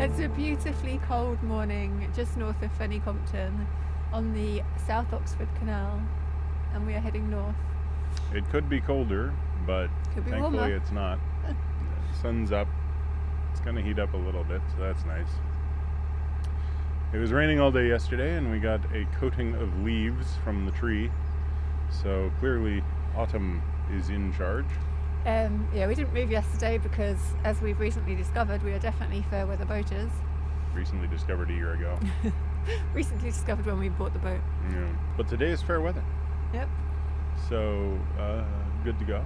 It's a beautifully cold morning just north of Fenny Compton on the South Oxford Canal, and we are heading north. It could be colder, but thankfully warmer. It's not. The sun's up. It's going to heat up a little bit, so that's nice. It was raining all day yesterday, and we got a coating of leaves from the tree. So clearly autumn is in charge. Yeah, we didn't move yesterday because, as we've recently discovered, we are definitely fair weather boaters. Recently discovered a year ago. Recently discovered when we bought the boat. Yeah. But today is fair weather. Yep. So, good to go.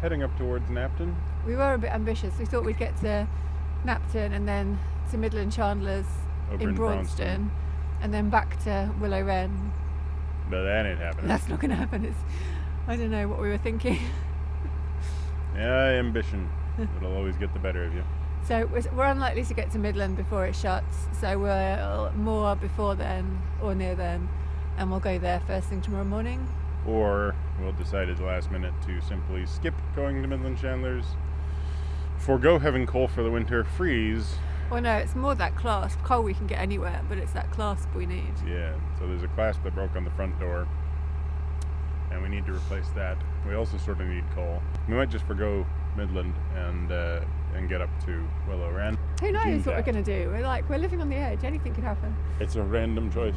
Heading up towards Napton. We were a bit ambitious. We thought we'd get to Napton and then to Midland Chandler's Over in in Braunston, and then back to Willow Wren. But that ain't happening. That's not going to happen. I don't know what we were thinking. Yeah, ambition. It'll always get the better of you. So we're unlikely to get to Midland before it shuts, so we'll moor before then or near then, and we'll go there first thing tomorrow morning. Or we'll decide at the last minute to simply skip going to Midland Chandler's, forego having coal for the winter, freeze. Well, no, it's more that clasp. Coal we can get anywhere, but it's that clasp we need. Yeah, so there's a clasp that broke on the front door, and we need to replace that. We also sort of need coal. We might just forgo Midland and get up to Willow Wren. Who knows what we're going to do? We're living on the edge. Anything could happen. It's a random choice.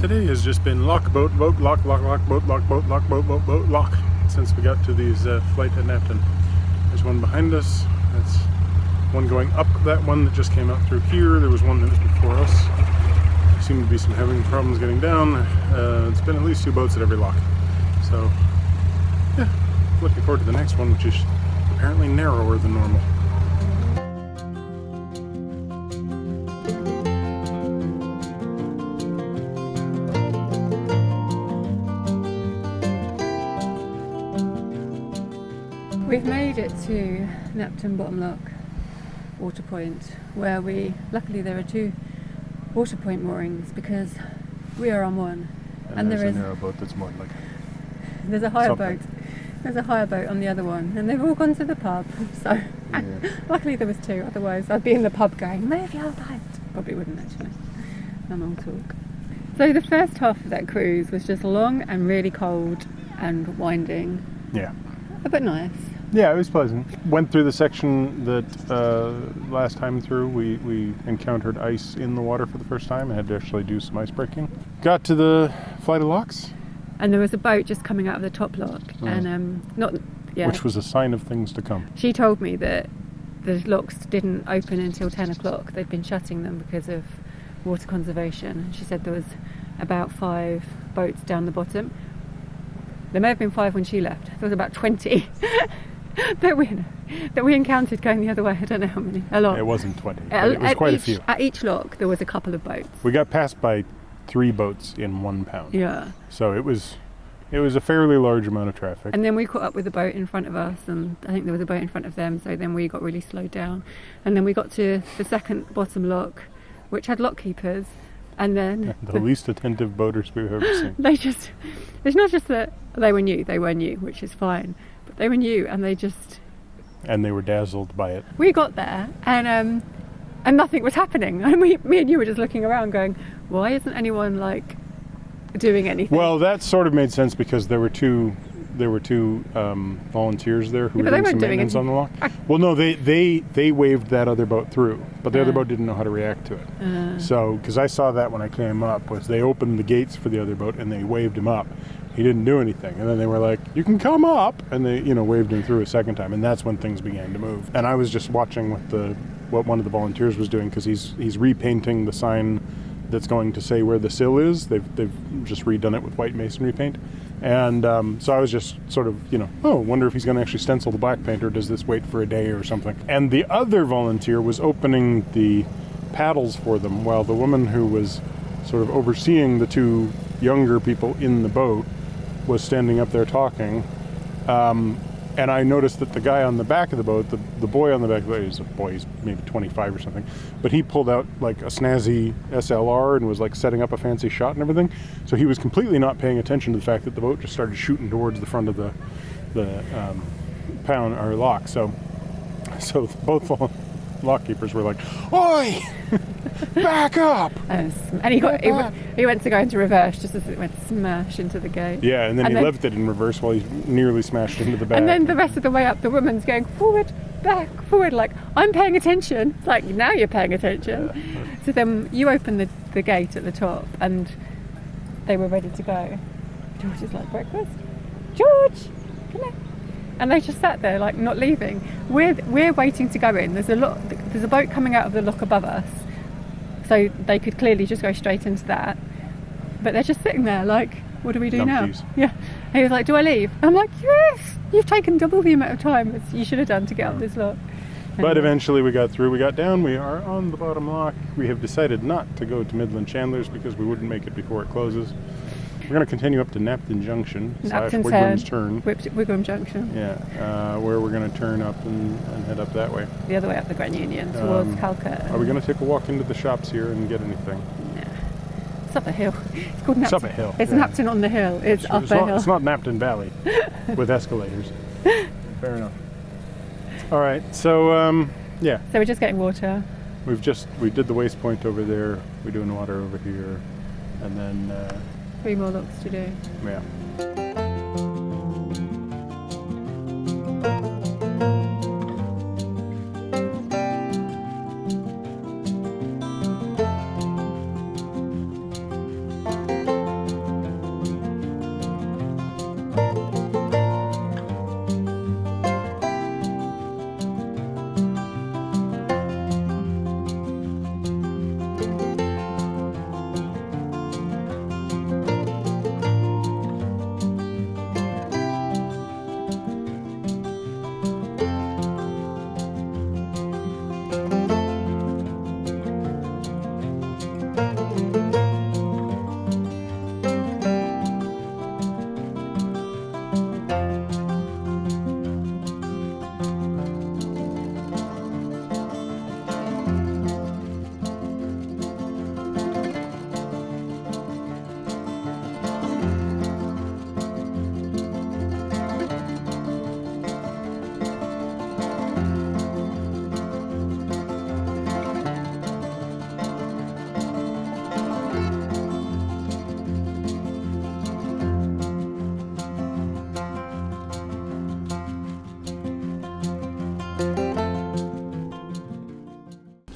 Today has just been lock, boat, boat, lock, lock, lock, boat, lock, boat, lock, boat, boat, boat, lock, since we got to these flight at Napton. There's one behind us. That's one going up that one that just came out through here. There was one that was before us. There seemed to be some having problems getting down. It's been at least 2 boats at every lock. So, yeah, looking forward to the next one, which is apparently narrower than normal. We've made it to Napton Bottom Lock water point, where luckily there are 2 water point moorings because we are on one. And there's a narrowboat that's moored like there's a hire something. boat. There's a hire boat on the other one, and they've all gone to the pub. So luckily there was 2. Otherwise, I'd be in the pub going, "Move your boat." Probably wouldn't actually. A long talk. So the first half of that cruise was just long and really cold and winding. Yeah. But nice. Yeah, it was pleasant. Went through the section that last time through we encountered ice in the water for the first time. I had to actually do some ice breaking. Got to the flight of locks. And there was a boat just coming out of the top lock, and which was a sign of things to come. She told me that the locks didn't open until 10 o'clock. They'd been shutting them because of water conservation. She said there was about 5 boats down the bottom. There may have been 5 when she left. There was about 20 that we encountered going the other way. I don't know how many. A lot. It wasn't 20, but it was quite a few. At each lock there was a couple of boats. We got passed by 3 boats in 1 pound. Yeah. So it was a fairly large amount of traffic. And then we caught up with a boat in front of us, and I think there was a boat in front of them, so then we got really slowed down. And then we got to the second bottom lock, which had lock keepers, and then the least attentive boaters we've ever seen. it's not just that But they were new, which is fine. But they were new, and they were dazzled by it. We got there, and nothing was happening. And me and you were just looking around going, why isn't anyone, like, doing anything? Well, that sort of made sense because there were two volunteers there who were doing some maintenance on the lock. Well, no, they waved that other boat through, but the other boat didn't know how to react to it. So, because I saw that when I came up, was they opened the gates for the other boat and they waved him up. He didn't do anything, and then they were like, "You can come up," and they, waved him through a second time, and that's when things began to move. And I was just watching what one of the volunteers was doing, because he's repainting the sign that's going to say where the sill is. They've just redone it with white masonry paint. And so I was just sort of, wonder if he's going to actually stencil the black paint, or does this wait for a day or something. And the other volunteer was opening the paddles for them, while the woman who was sort of overseeing the two younger people in the boat was standing up there talking. And I noticed that the guy on the back of the boat, the boy on the back of the boat, he's maybe 25 or something, but he pulled out like a snazzy SLR and was like setting up a fancy shot and everything. So he was completely not paying attention to the fact that the boat just started shooting towards the front of the pound or lock. So both lock keepers were like, "Oi! Back up!" And he went to go into reverse just as it went smash into the gate. Yeah, and then he left it in reverse while he nearly smashed into the back. And then the rest of the way up, the woman's going forward, back, forward, like, I'm paying attention. It's like, now you're paying attention. Yeah. So then you open the gate at the top, and they were ready to go. George is like, "Breakfast? George, come here." And they just sat there, like, not leaving. We're waiting to go in. There's a boat coming out of the lock above us, so they could clearly just go straight into that. But they're just sitting there, like, what do we do now? Yeah. And he was like, "Do I leave?" I'm like, "Yes, you've taken double the amount of time as you should have done to get up this lock." But eventually we got through. We got down. We are on the bottom lock. We have decided not to go to Midland Chandler's because we wouldn't make it before it closes. We're going to continue up to Napton Junction / Wigram's Turn. Wigram Junction. Yeah, where we're going to turn up and head up that way. The other way up the Grand Union towards Calcutt. Are we going to take a walk into the shops here and get anything? No. It's up a hill. It's called Napton. It's up a hill. It's Napton on the hill. It's up a hill. It's not Napton Valley with escalators. Fair enough. All right, so yeah. So we're just getting water. We did the waste point over there. We're doing water over here, and then 3 more looks to do. Yeah.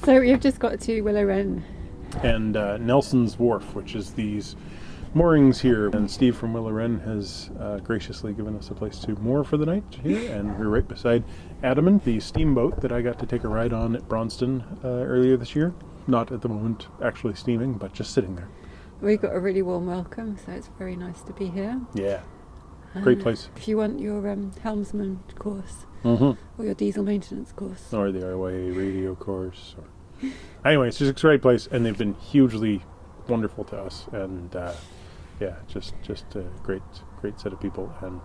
So we've just got to Willow Wren. And Nelsons Wharf, which is these moorings here. And Steve from Willow Wren has graciously given us a place to moor for the night here. And we're right beside Adamant, the steamboat that I got to take a ride on at Braunston earlier this year. Not at the moment actually steaming, but just sitting there. We got a really warm welcome, so it's very nice to be here. Yeah, great place. If you want your helmsman course, or your diesel maintenance course, or the RYA radio course, or anyway, it's just a great place, and they've been hugely wonderful to us, and yeah, just a great set of people and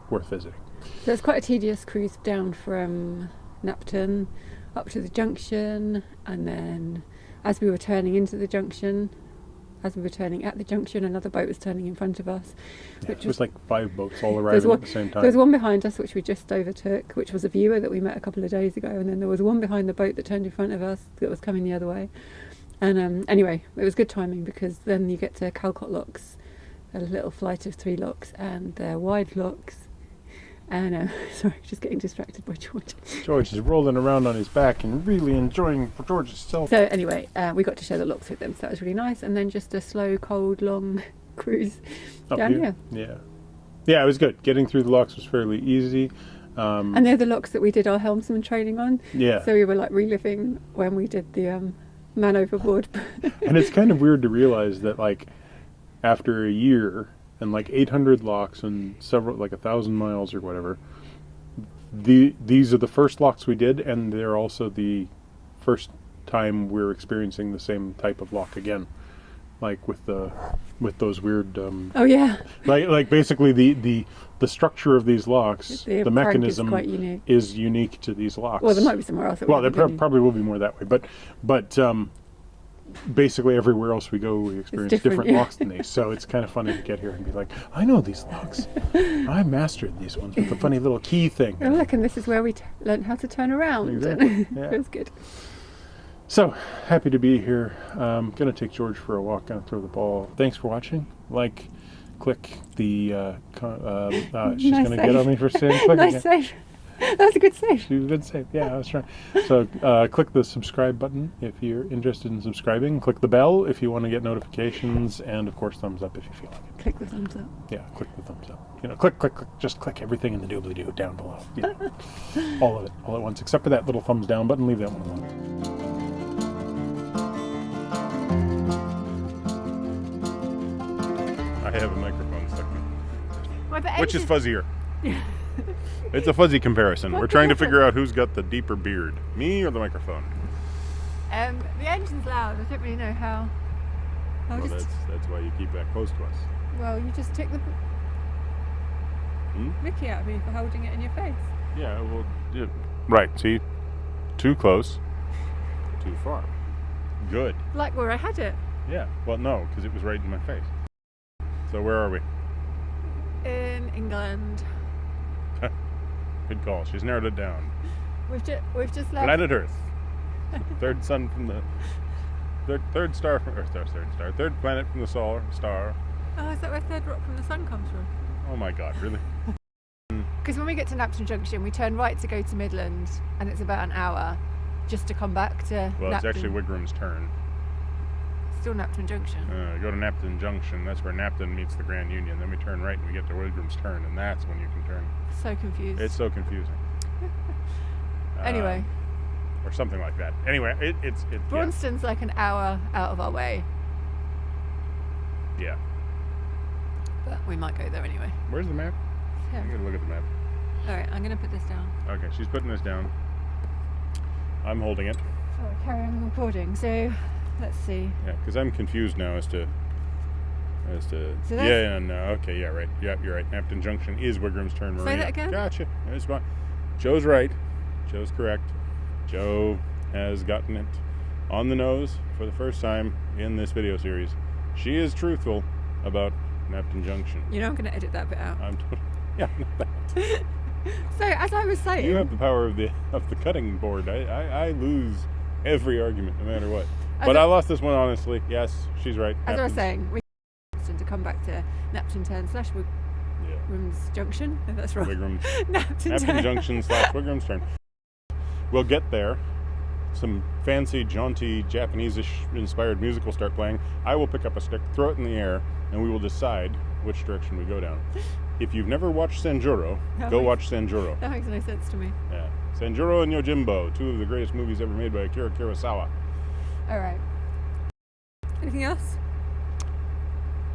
worth visiting. So it's quite a tedious cruise down from Napton up to the junction, and then as we were turning into the junction, as we were turning at the junction, another boat was turning in front of us. Yeah, it was like 5 boats all arriving at the same time. There was one behind us which we just overtook, which was a viewer that we met a couple of days ago, and then there was one behind the boat that turned in front of us that was coming the other way. And anyway, it was good timing, because then you get to Calcutt locks, a little flight of 3 locks, and they're wide locks. And sorry, just getting distracted by George. George is rolling around on his back and really enjoying George's self. So anyway, we got to share the locks with them, so that was really nice. And then just a slow, cold, long cruise down here. Yeah, it was good. Getting through the locks was fairly easy. And they're the locks that we did our helmsman training on. Yeah. So we were like reliving when we did the man overboard. And it's kind of weird to realize that, like, after a year and like 800 locks and several, like 1,000 miles or whatever, these are the first locks we did, and they're also the first time we're experiencing the same type of lock again, like with those weird oh yeah, like basically the structure of these locks, the mechanism is unique to these locks. Well, there might be somewhere else. Well, there probably will be more that way, but basically everywhere else we go, we experience different locks than these. So it's kind of funny to get here and be like, I know these locks. I mastered these ones with the funny little key thing. Oh, look, and this is where we learned how to turn around. Exactly. Yeah. It was good. So happy to be here. I'm gonna take George for a walk and throw the ball. Thanks for watching. Like, click the. She's Nice gonna save. get on me for saying click Nice again. save. That was a good save. She was a good save. Yeah, I was trying. So click the subscribe button if you're interested in subscribing. Click the bell if you want to get notifications, and of course thumbs up if you feel like it. Click the thumbs up. Yeah, click the thumbs up. You know, click. Just click everything in the doobly-doo down below. You know, all of it, all at once, except for that little thumbs down button. Leave that one alone. I have a microphone stuck in, which is fuzzier. It's a fuzzy comparison. We're trying to figure out who's got the deeper beard, me or the microphone. The engine's loud. I don't really know how. Well, that's why you keep that close to us. Well, you just took the Mickey out of me for holding it in your face. Yeah, well, yeah. Right. See, too close, too far. Good. Like where I had it. Yeah. Well, no, because it was right in my face. So where are we? In England. Good call. She's narrowed it down. We've just left. Planet Earth. Third sun from the third star from Earth. Third planet from the solar star. Oh, is that where third rock from the sun comes from? Oh my God, really? Because when we get to Napton Junction, we turn right to go to Midland, and it's about an hour just to come back to. Well, Napton. it's actually Wigram's turn. Still Napton Junction. Go to Napton Junction. That's where Napton meets the Grand Union. Then we turn right and we get to Wigram's turn, and that's when you can turn. So confused. It's so confusing. Anyway. Or something like that. Anyway, it's Braunston's like an hour out of our way. Yeah. But we might go there anyway. Where's the map? Yeah. I'm going to look at the map. Alright, I'm going to put this down. Okay, she's putting this down. I'm holding it. So carry on recording. So, let's see. Yeah, because I'm confused now as to. So yeah, no, okay, yeah, right. Yeah, you're right. Napton Junction is Wigram's turn. Marina. Say that again? Gotcha. That's fine. Joe's right. Joe's correct. Joe has gotten it on the nose for the first time in this video series. She is truthful about Napton Junction. You know I'm going to edit that bit out. Yeah. So, as I was saying... You have the power of the cutting board. I lose every argument, no matter what. But I lost this one, honestly. Yes, she's right. As I was saying, we to come back to Napton Turn / Wigram's Junction. If that's right. Napton Junction / Wigram's Turn. We'll get there. Some fancy, jaunty, Japanese-ish inspired music will start playing. I will pick up a stick, throw it in the air, and we will decide which direction we go down. If you've never watched Sanjuro, go watch Sanjuro. That makes no sense to me. Yeah. Sanjuro and Yojimbo, 2 of the greatest movies ever made by Akira Kurosawa. Alright. Anything else?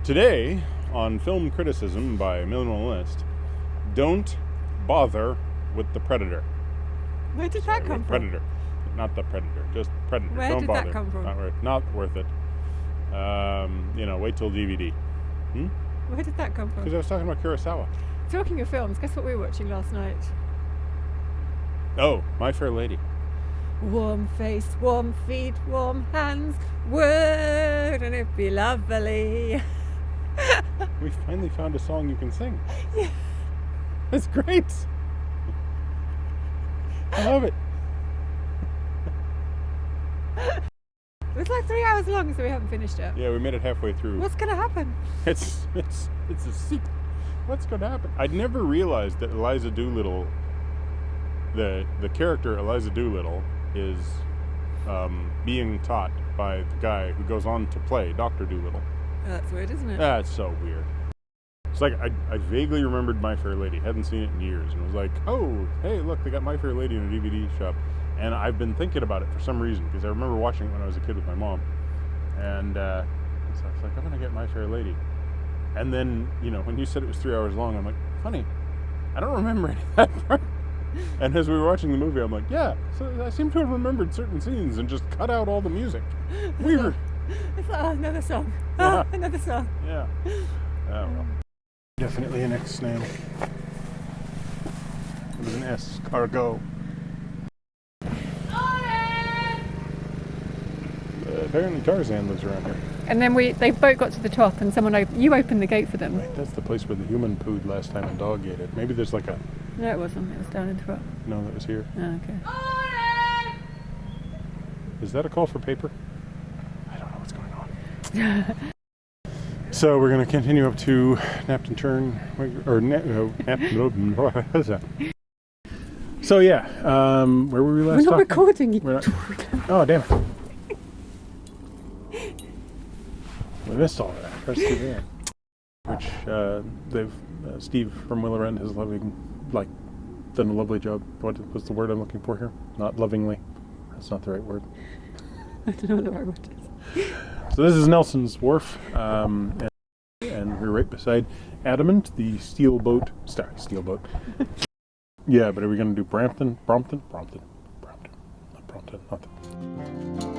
Today, on Film Criticism by Minimalist, don't bother with the Predator. Where did that come from? Predator. Not the Predator, just Predator. Where don't did bother. that come from? Not worth it. Wait till DVD. Where did that come from? Because I was talking about Kurosawa. Talking of films, guess what we were watching last night? Oh, My Fair Lady. Warm face, warm feet, warm hands, work Wouldn't it be lovely? We finally found a song you can sing. Yeah. That's great. I love it. It's like 3 hours long, so we haven't finished it. Yeah, we made it halfway through. What's gonna happen? It's a secret. What's gonna happen? I'd never realized that Eliza Doolittle, the character Eliza Doolittle, is being taught by the guy who goes on to play Dr. Doolittle. Oh, that's weird, isn't it? That's so weird. It's like I vaguely remembered My Fair Lady. Hadn't seen it in years, and was like, oh, hey, look, they got My Fair Lady in a DVD shop. And I've been thinking about it for some reason, because I remember watching it when I was a kid with my mom. And so I was like, I'm going to get My Fair Lady. And then, when you said it was 3 hours long, I'm like, funny, I don't remember any of that part. And as we were watching the movie, I'm like, yeah, so I seem to have remembered certain scenes and just cut out all the music. Weird. It's like, oh, another song. Yeah. Oh, another song. Yeah. Oh, well. Definitely an X-snail. It was an S. Cargo. Apparently Tarzan lives around here. And then they both got to the top, and you opened the gate for them. Right, that's the place where the human pooed last time and dog ate it. Maybe there's like a... No, it wasn't. It was down in the front. No, that was here. Oh, okay. Is that a call for paper? I don't know what's going on. So we're going to continue up to Napton Turn, or Napton. So yeah, where were we last? We're not recording. We're not, oh damn it! We missed all that. Press too bad. Which Steve from Willow Wren has done a lovely job. What was the word I'm looking for here? Not lovingly. That's not the right word. I don't know what the right word is. So this is Nelsons Wharf, and we're right beside Adamant, the steel boat. Yeah, but are we going to do Brompton? Not Brompton. Not Brompton. Nothing.